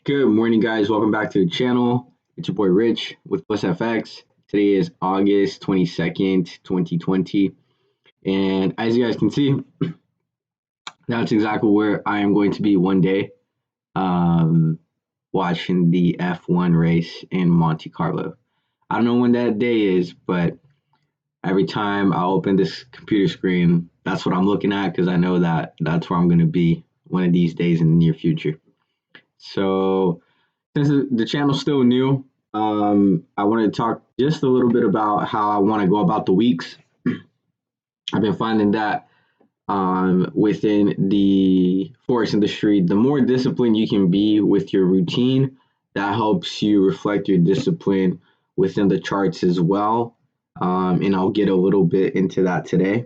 Good morning, guys. Welcome back to the channel. It's your boy Rich with Plus FX. Today is August 22nd, 2020. And as you guys can see, that's exactly where I am going to be one day um, watching the F1 race in Monte Carlo. I don't know when that day is, but every time I open this computer screen, that's what I'm looking at because I know that that's where I'm going to be one of these days in the near future. So, since the channel's still new, I want to talk just a little bit about how I want to go about the weeks. I've been finding that within the forex industry, the more disciplined you can be with your routine, that helps you reflect your discipline within the charts as well. And I'll get a little bit into that today.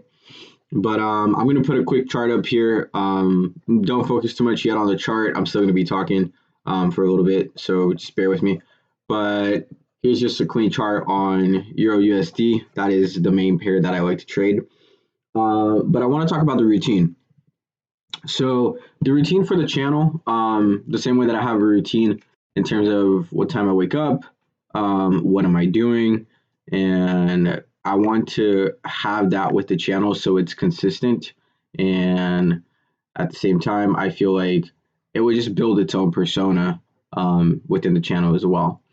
But I'm going to put a quick chart up here. Don't focus too much yet on the chart. I'm still going to be talking for a little bit, so just bear with me. But here's just a clean chart on Euro USD. That is the main pair that I like to trade. But I want to talk about the routine. So the routine for the channel, the same way that I have a routine in terms of what time I wake up, what am I doing, and I want to have that with the channel so it's consistent. And at the same time, I feel like it would just build its own persona within the channel as well.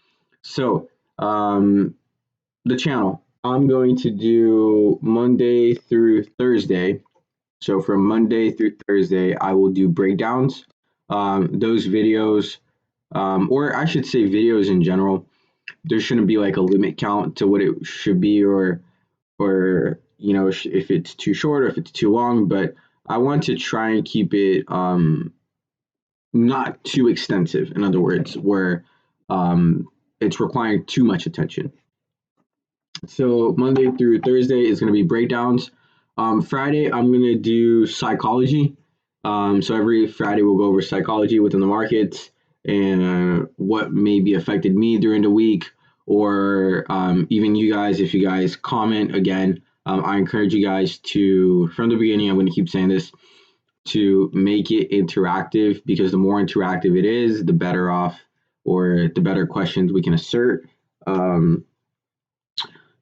So the channel, I'm going to do Monday through Thursday. So from Monday through Thursday, I will do breakdowns. Those videos, or I should say videos in general, there shouldn't be like a limit count to what it should be, or if it's too short or if it's too long. But I want to try and keep it not too extensive. In other words, where it's requiring too much attention. So Monday through Thursday is going to be breakdowns. Friday, I'm going to do psychology. So every Friday, we'll go over psychology within the markets and what maybe affected me during the week, or even you guys, if you guys comment again. I encourage you guys to, from the beginning, I'm going to keep saying this, to make it interactive, because the more interactive it is, the better off, or the better questions we can assert.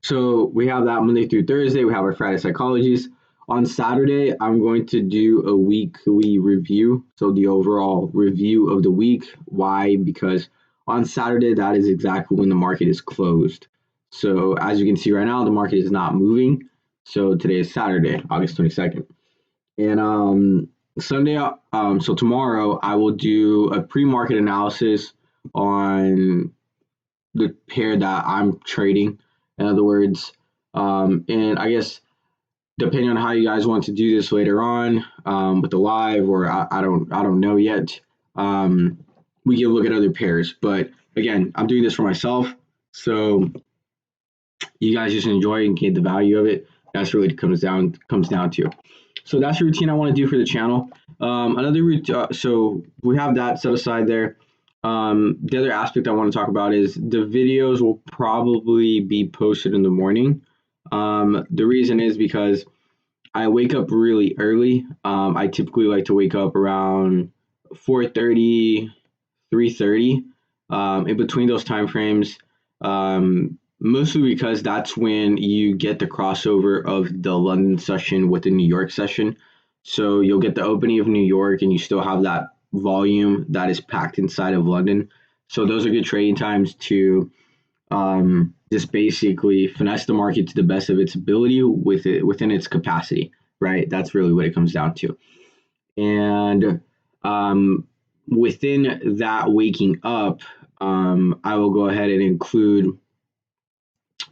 So we have that Monday through Thursday. We have our Friday psychologies. On Saturday, I'm going to do a weekly review. So the overall review of the week. Why? Because on Saturday, that is exactly when the market is closed. So as you can see right now, the market is not moving. So today is Saturday, August 22nd. And Sunday, so tomorrow, I will do a pre-market analysis on the pair that I'm trading. In other words, and I guess depending on how you guys want to do this later on with the live, or I don't know yet. We can look at other pairs, but again, I'm doing this for myself, so you guys just enjoy and get the value of it. That's really what it comes down to. So that's the routine I want to do for the channel. So we have that set aside there. The other aspect I want to talk about is the videos will probably be posted in the morning. The reason is because I wake up really early. I typically like to wake up around 4:30, 3:30. In between those time frames, mostly because that's when you get the crossover of the London session with the New York session. So you'll get the opening of New York, and you still have that volume that is packed inside of London. So those are good trading times to just basically finesse the market to the best of its ability within its capacity, right? That's really what it comes down to. And within that waking up, I will go ahead and include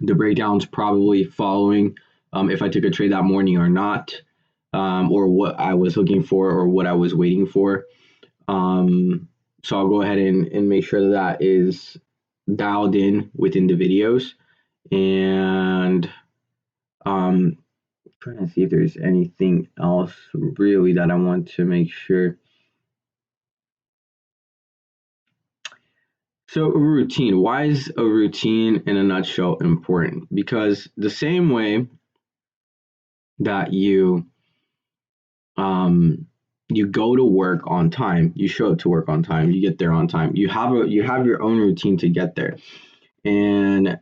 the breakdowns probably following if I took a trade that morning or not, or what I was looking for or what I was waiting for. So I'll go ahead and make sure that is dialed in within the videos. And trying to see if there's anything else really that I want to make sure. So a routine. Why is a routine in a nutshell important? Because the same way that you you go to work on time, you show up to work on time, you get there on time. You have your own routine to get there. And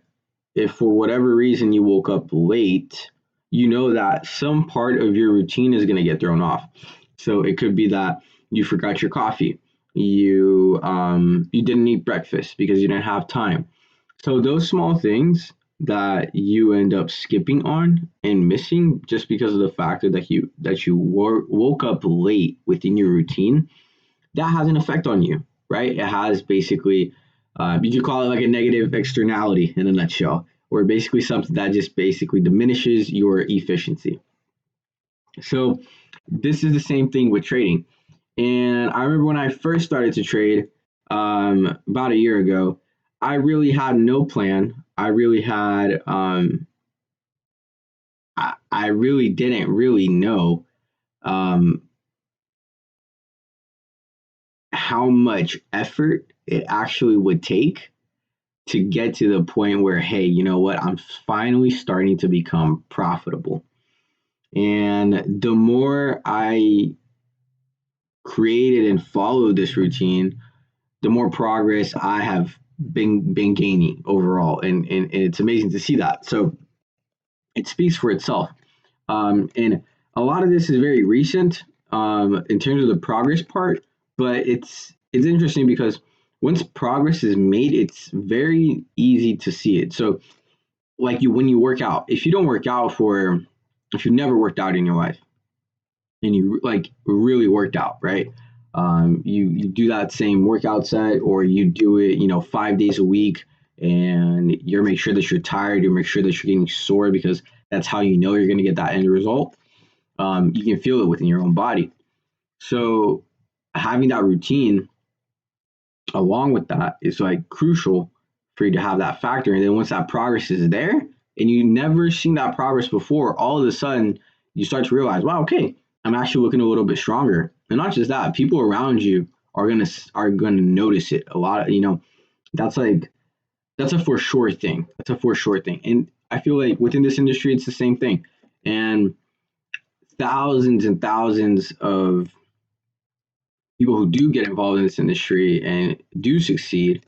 if for whatever reason you woke up late, you know that some part of your routine is going to get thrown off. So it could be that you forgot your coffee, you didn't eat breakfast because you didn't have time. So those small things that you end up skipping on and missing just because of the factor that you woke up late within your routine, that has an effect on you, right? It has basically, you could call it like a negative externality in a nutshell, or basically something that just basically diminishes your efficiency. So this is the same thing with trading. And I remember when I first started to trade about a year ago, I really had no plan. I really didn't really know um, how much effort it actually would take to get to the point where, hey, you know what, I'm finally starting to become profitable. And the more I created and followed this routine, the more progress I have been gaining overall. And it's amazing to see that. So it speaks for itself. And a lot of this is very recent in terms of the progress part, but it's interesting because once progress is made, it's very easy to see it. So like you when you work out, if you've never worked out in your life and you like really worked out, right? You do that same workout set, or you do it, 5 days a week, and you make sure that you're tired, you make sure that you're getting sore because that's how you know you're going to get that end result. You can feel it within your own body. So having that routine along with that is like crucial for you to have that factor. And then once that progress is there and you never seen that progress before, all of a sudden you start to realize, wow, okay, I'm actually looking a little bit stronger. And not just that, people around you are gonna notice it a lot. That's like that's a for sure thing. That's a for sure thing. And I feel like within this industry, it's the same thing. And thousands and thousands of people who do get involved in this industry and do succeed,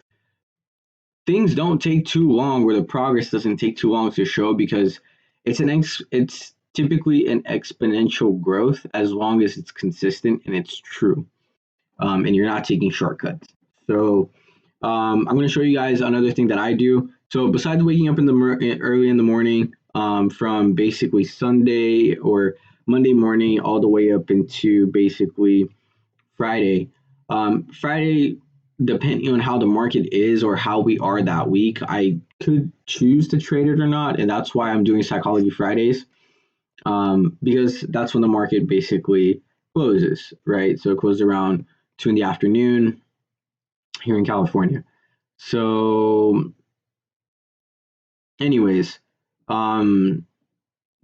things don't take too long, where the progress doesn't take too long to show, because it's typically an exponential growth as long as it's consistent and it's true, and you're not taking shortcuts. So I'm going to show you guys another thing that I do. So besides waking up in the early in the morning, from basically Sunday or Monday morning all the way up into basically Friday. Friday, depending on how the market is or how we are that week, I could choose to trade it or not, and that's why I'm doing Psychology Fridays, because that's when the market basically closes, right? So it closes around 2 in the afternoon here in California. So, anyways, um,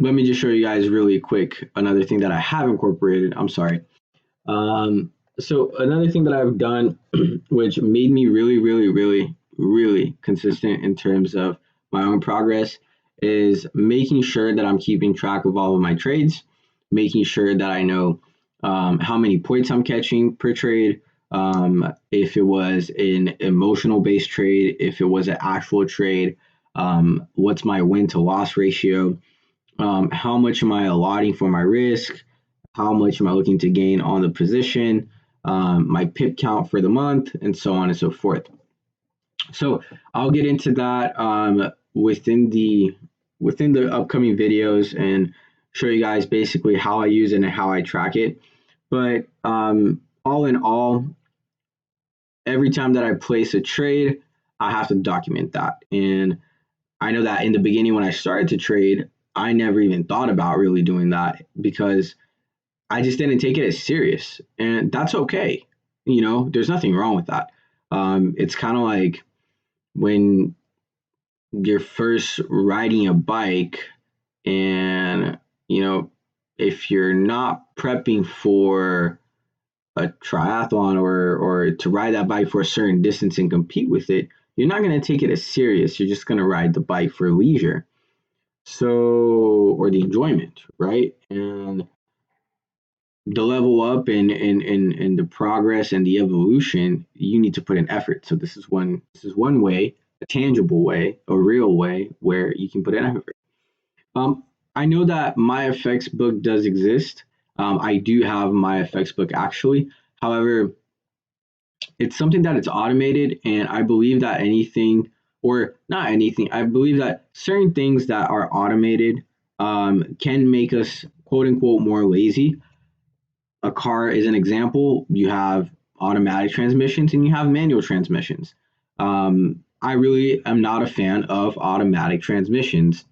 let me just show you guys really quick another thing that I have incorporated. I'm sorry. So another thing that I've done, which made me really, really, really, really consistent in terms of my own progress, is making sure that I'm keeping track of all of my trades, making sure that I know how many points I'm catching per trade, if it was an emotional based trade, if it was an actual trade, what's my win to loss ratio, how much am I allotting for my risk, how much am I looking to gain on the position, my pip count for the month, and so on and so forth. So I'll get into that within the upcoming videos and show you guys basically how I use it and how I track it. But all in all, every time that I place a trade, I have to document that. And I know that in the beginning when I started to trade, I never even thought about really doing that because I just didn't take it as serious, and that's okay. There's nothing wrong with that. It's kind of like when you're first riding a bike, and if you're not prepping for a triathlon or to ride that bike for a certain distance and compete with it, you're not going to take it as serious. You're just going to ride the bike for leisure, so or the enjoyment, right? And the level up and the progress and the evolution, you need to put in effort. So this is one way, a tangible way, a real way where you can put in effort. Um, I know that my effects book does exist. I do have my effects book actually. However, it's something that it's automated, and I believe that anything, or not anything, I believe that certain things that are automated can make us quote unquote more lazy. A car is an example. You have automatic transmissions and you have manual transmissions. I really am not a fan of automatic transmissions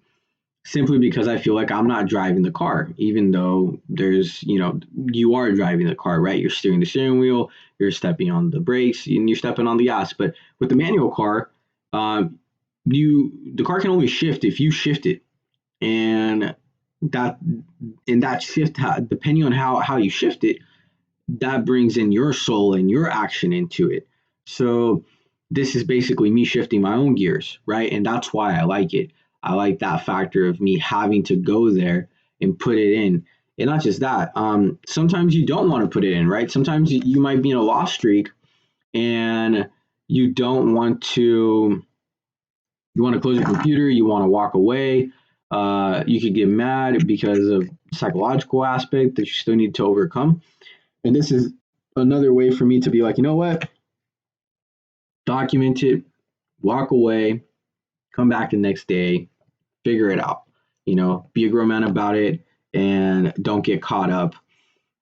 simply because I feel like I'm not driving the car, even though you are driving the car, right? You're steering the steering wheel, you're stepping on the brakes, and you're stepping on the gas. But with the manual car, um, the car can only shift if you shift it, and that that shift, depending on how you shift it, that brings in your soul and your action into it. So this is basically me shifting my own gears, right? And that's why I like it. I like that factor of me having to go there and put it in. And not just that, sometimes you don't want to put it in, right? Sometimes you might be in a loss streak and you don't want to, you want to close your computer, you want to walk away. You could get mad because of psychological aspect that you still need to overcome. And this is another way for me to be like, you know what? Document it, walk away, come back the next day, figure it out. Be a grown man about it and don't get caught up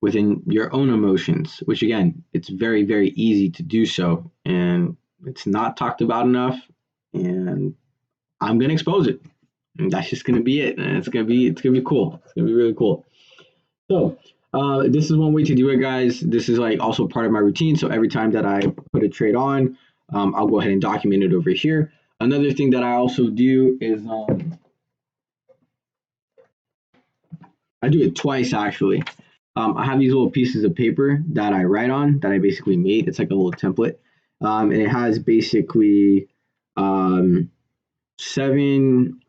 within your own emotions, which again, it's very, very easy to do so. And it's not talked about enough. And I'm gonna expose it. And that's just gonna be it. And it's gonna be cool. It's gonna be really cool. So this is one way to do it, guys. This is like also part of my routine. So every time that I put a trade on, I'll go ahead and document it over here. Another thing that I also do is I do it twice actually. I have these little pieces of paper that I write on that I basically made. It's like a little template, and it has basically um, seven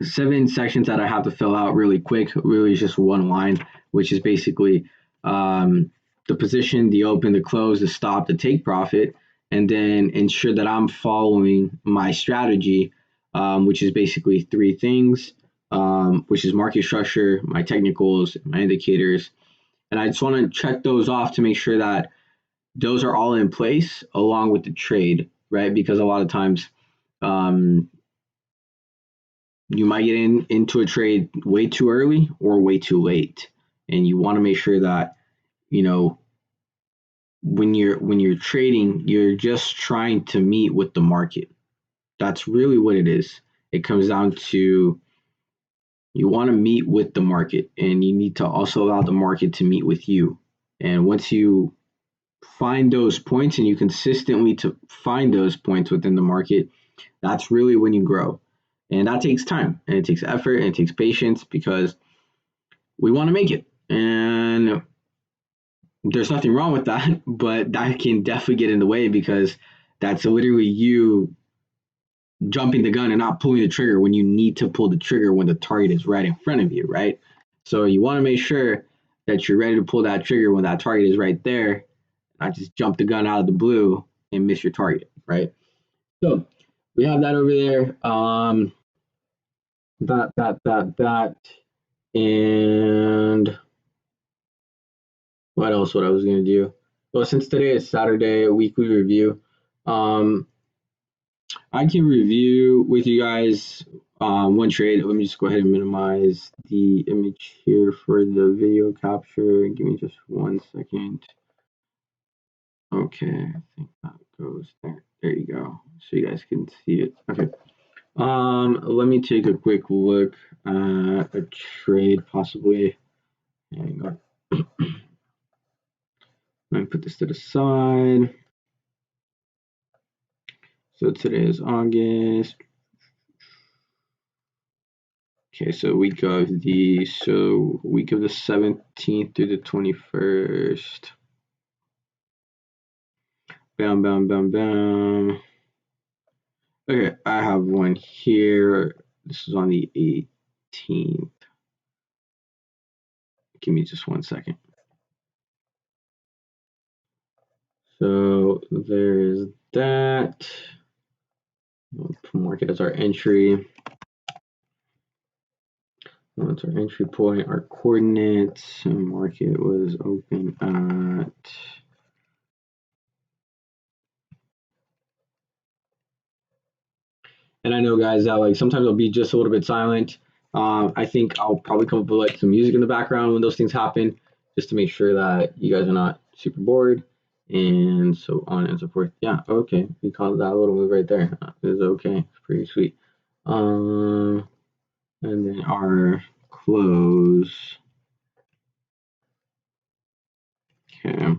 seven sections that I have to fill out really quick. Really, just one line, which is basically um, the position, the open, the close, the stop, the take profit, and then ensure that I'm following my strategy, which is basically three things, which is market structure, my technicals, my indicators, and I just want to check those off to make sure that those are all in place along with the trade, right? Because a lot of times um, you might get into a trade way too early or way too late, and you want to make sure that you know when you're trading, you're just trying to meet with the market. That's really what it is. It comes down to you want to meet with the market, and you need to also allow the market to meet with you. And once you find those points and you consistently to find those points within the market, that's really when you grow. And that takes time and it takes effort and it takes patience because we want to make it. And there's nothing wrong with that, but that can definitely get in the way because that's literally you jumping the gun and not pulling the trigger when you need to pull the trigger when the target is right in front of you, right? So you want to make sure that you're ready to pull that trigger when that target is right there, not just jump the gun out of the blue and miss your target, right? So we have that over there. That. And what else? What I was gonna do? Well, since today is Saturday, a weekly review, um, I can review with you guys one trade. Let me just go ahead and minimize the image here for the video capture. Give me just 1 second. Okay, I think that goes there. There you go. So you guys can see it. Okay. Let me take a quick look at a trade possibly. Hang on. Let me put this to the side. So today is August. Okay, so week of the 17th through the 21st. Bam, bam, bam, bam. Okay, I have one here. This is on the 18th. Give me just 1 second. So there's that. We'll mark it as our entry. That's our entry point, our coordinates. Market was open at. And I know, guys, that like sometimes I'll be just a little bit silent. I think I'll probably come up with like some music in the background when those things happen, just to make sure that you guys are not super bored, and so on and so forth. Yeah, okay, we caught that little move right there. It's okay, it's pretty sweet. And then our close. Okay.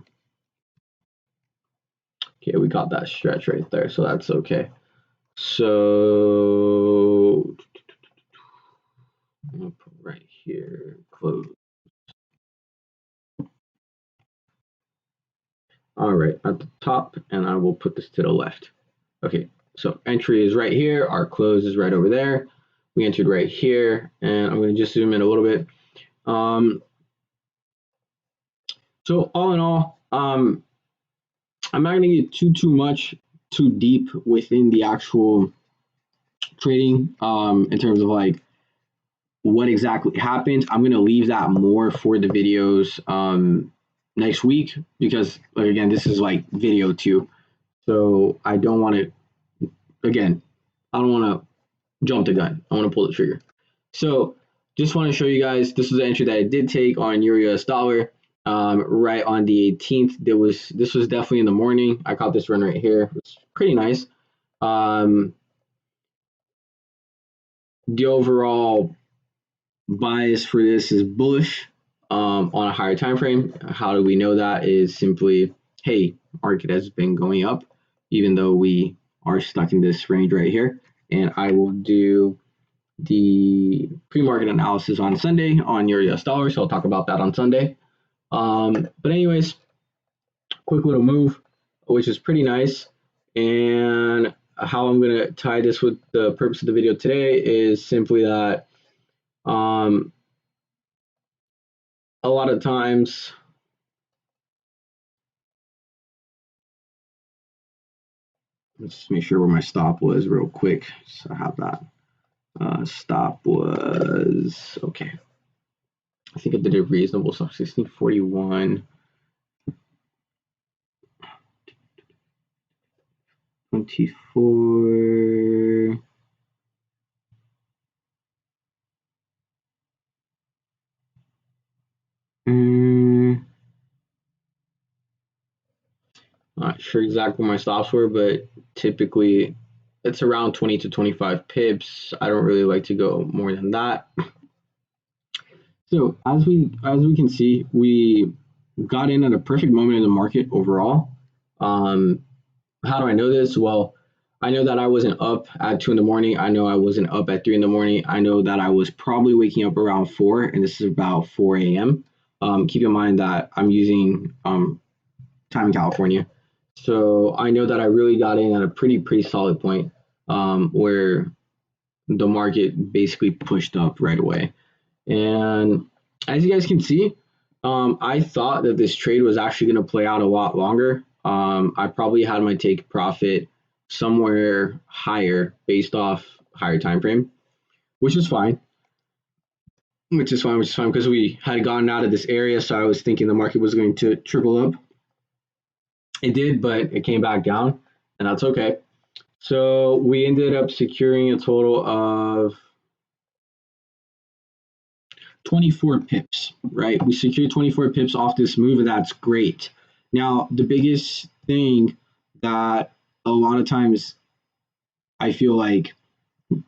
Okay, we got that stretch right there, so that's okay. So I'm gonna put right here, close. All right, at the top, and I will put this to the left. Okay, so entry is right here, our close is right over there. We entered right here, and I'm gonna just zoom in a little bit. So all in all, I'm not gonna get too deep within the actual trading in terms of like what exactly happened. I'm gonna leave that more for the videos next week, because like, again, this is like video 2, so I don't want to, again, I don't want to jump the gun. I want to pull the trigger. So just want to show you guys, this was an entry that I did take on Euro US dollar right on the 18th. This was definitely in the morning. I caught this run right here. It's pretty nice. The overall bias for this is bullish on a higher time frame. How do we know that? Is simply, hey, market has been going up, even though we are stuck in this range right here. And I will do the pre-market analysis on Sunday on your US dollar, so I'll talk about that on Sunday. But anyways, quick little move, which is pretty nice. And how I'm going to tie this with the purpose of the video today is simply that a lot of times, let's just make sure where my stop was real quick. So I have that. Stop was okay. I think I did a reasonable stop, 1641. 24. Not sure exactly what my stops were, but typically it's around 20 to 25 pips. I don't really like to go more than that. So as we can see, we got in at a perfect moment in the market overall. How do I know this? Well, I know that I wasn't up at 2 in the morning. I know I wasn't up at 3 in the morning. I know that I was probably waking up around 4, and this is about 4 a.m. Keep in mind that I'm using time in California. So I know that I really got in at a pretty solid point where the market basically pushed up right away. And as you guys can see, I thought that this trade was actually going to play out a lot longer. I probably had my take profit somewhere higher based off higher time frame, which is fine. Which is fine because we had gotten out of this area, so I was thinking the market was going to triple up. It did, but it came back down, and that's okay. So we ended up securing a total of 24 pips, right? We secured 24 pips off this move, and that's great. Now, the biggest thing that a lot of times I feel like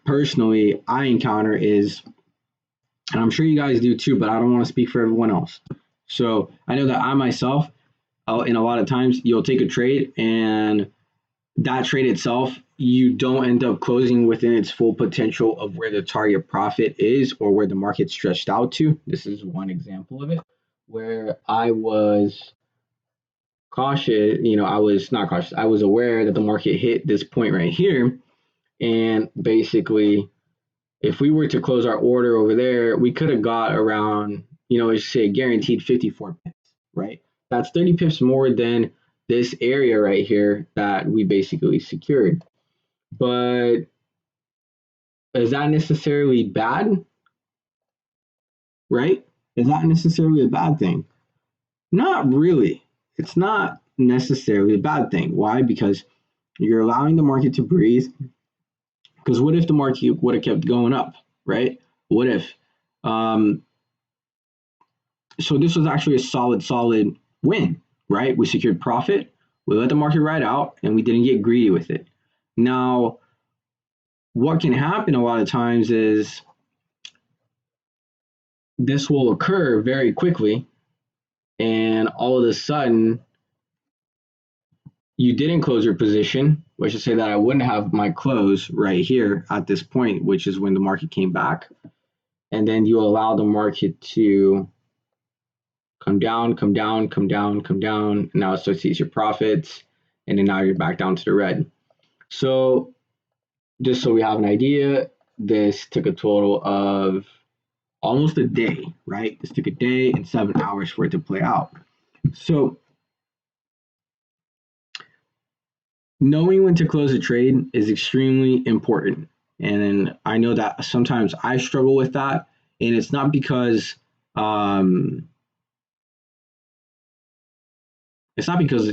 personally I encounter is, and I'm sure you guys do too, but I don't want to speak for everyone else. So I know that I myself, in a lot of times, you'll take a trade, and that trade itself, you don't end up closing within its full potential of where the target profit is or where the market stretched out to. This is one example of it, where I was cautious, I was not cautious. I was aware that the market hit this point right here. And basically, if we were to close our order over there, we could have got around, let's say guaranteed 54 pips, right? That's 30 pips more than this area right here that we basically secured. But is that necessarily bad, right? Is that necessarily a bad thing? Not really. It's not necessarily a bad thing. Why? Because you're allowing the market to breathe. Because what if the market would have kept going up, right? What if? Um, so this was actually a solid win, right? We secured profit, we let the market ride out, and we didn't get greedy with it. Now, what can happen a lot of times is this will occur very quickly, and all of a sudden, you didn't close your position, which is say that I wouldn't have my close right here at this point, which is when the market came back. And then you allow the market to come down, come down, come down, come down. Now it starts to eat your profits. And then now you're back down to the red. So just so we have an idea, this took a total of almost a day, right? This took a day and 7 hours for it to play out. So knowing when to close a trade is extremely important. And I know that sometimes I struggle with that. And it's not because um,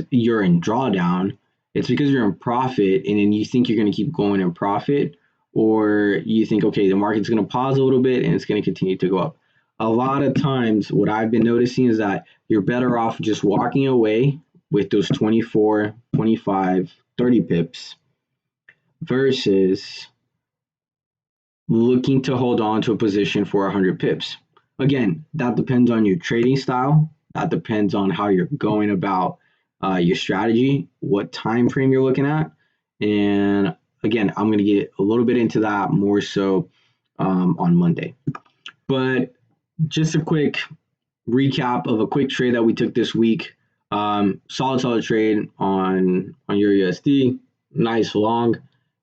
you're in drawdown. It's because you're in profit, and then you think you're going to keep going in profit, or you think, okay, the market's going to pause a little bit and it's going to continue to go up. A lot of times, what I've been noticing is that you're better off just walking away with those 24, 25, 30 pips versus looking to hold on to a position for 100 pips. Again, that depends on your trading style. That depends on how you're going about your strategy, what time frame you're looking at. And again, I'm going to get a little bit into that more so on Monday. But just a quick recap of a quick trade that we took this week. Solid trade on Euro USD. Nice long.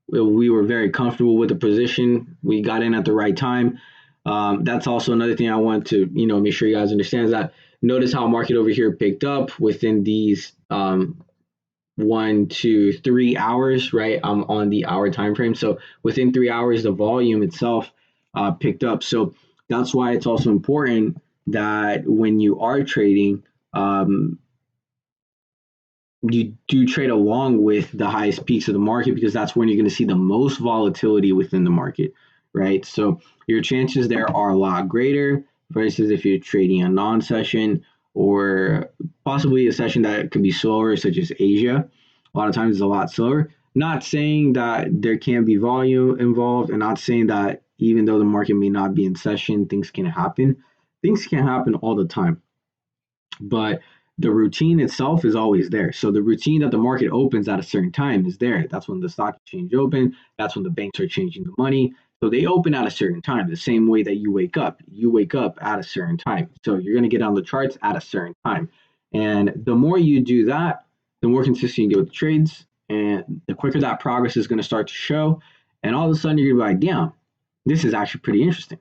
We were very comfortable with the position. We got in at the right time. That's also another thing I want to make sure you guys understand is that notice how market over here picked up within these 1 to 3 hours, right? I'm on the hour time frame. So within 3 hours, the volume itself picked up. So that's why it's also important that when you are trading, you do trade along with the highest peaks of the market because that's when you're going to see the most volatility within the market, right? So your chances there are a lot greater versus if you're trading a non-session or possibly a session that could be slower, such as Asia. A lot of times it's a lot slower. Not saying that there can't be volume involved, and not saying that even though the market may not be in session, things can happen. Things can happen all the time. But the routine itself is always there. So the routine that the market opens at a certain time is there. That's when the stock exchange open. That's when the banks are changing the money. So they open at a certain time, the same way that you wake up. You wake up at a certain time. So you're going to get on the charts at a certain time. And the more you do that, the more consistent you get with the trades, and the quicker that progress is going to start to show. And all of a sudden, you're going to be like, damn, this is actually pretty interesting.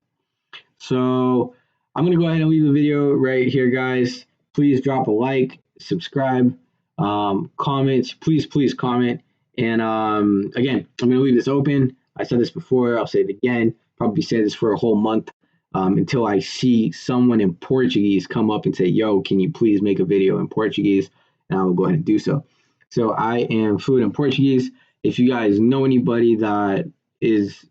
So I'm going to go ahead and leave the video right here, guys. Please drop a like, subscribe, comment. Please comment. And again, I'm going to leave this open. I said this before. I'll say it again. Probably say this for a whole month until I see someone in Portuguese come up and say, yo, can you please make a video in Portuguese? And I will go ahead and do so. So I am fluent in Portuguese. If you guys know anybody that is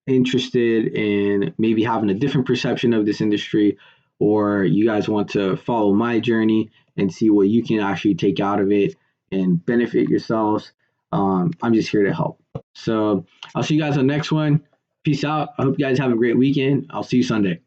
interested in maybe having a different perception of this industry, or you guys want to follow my journey and see what you can actually take out of it and benefit yourselves, I'm just here to help. So I'll see you guys on the next one. Peace out. I hope you guys have a great weekend. I'll see you Sunday.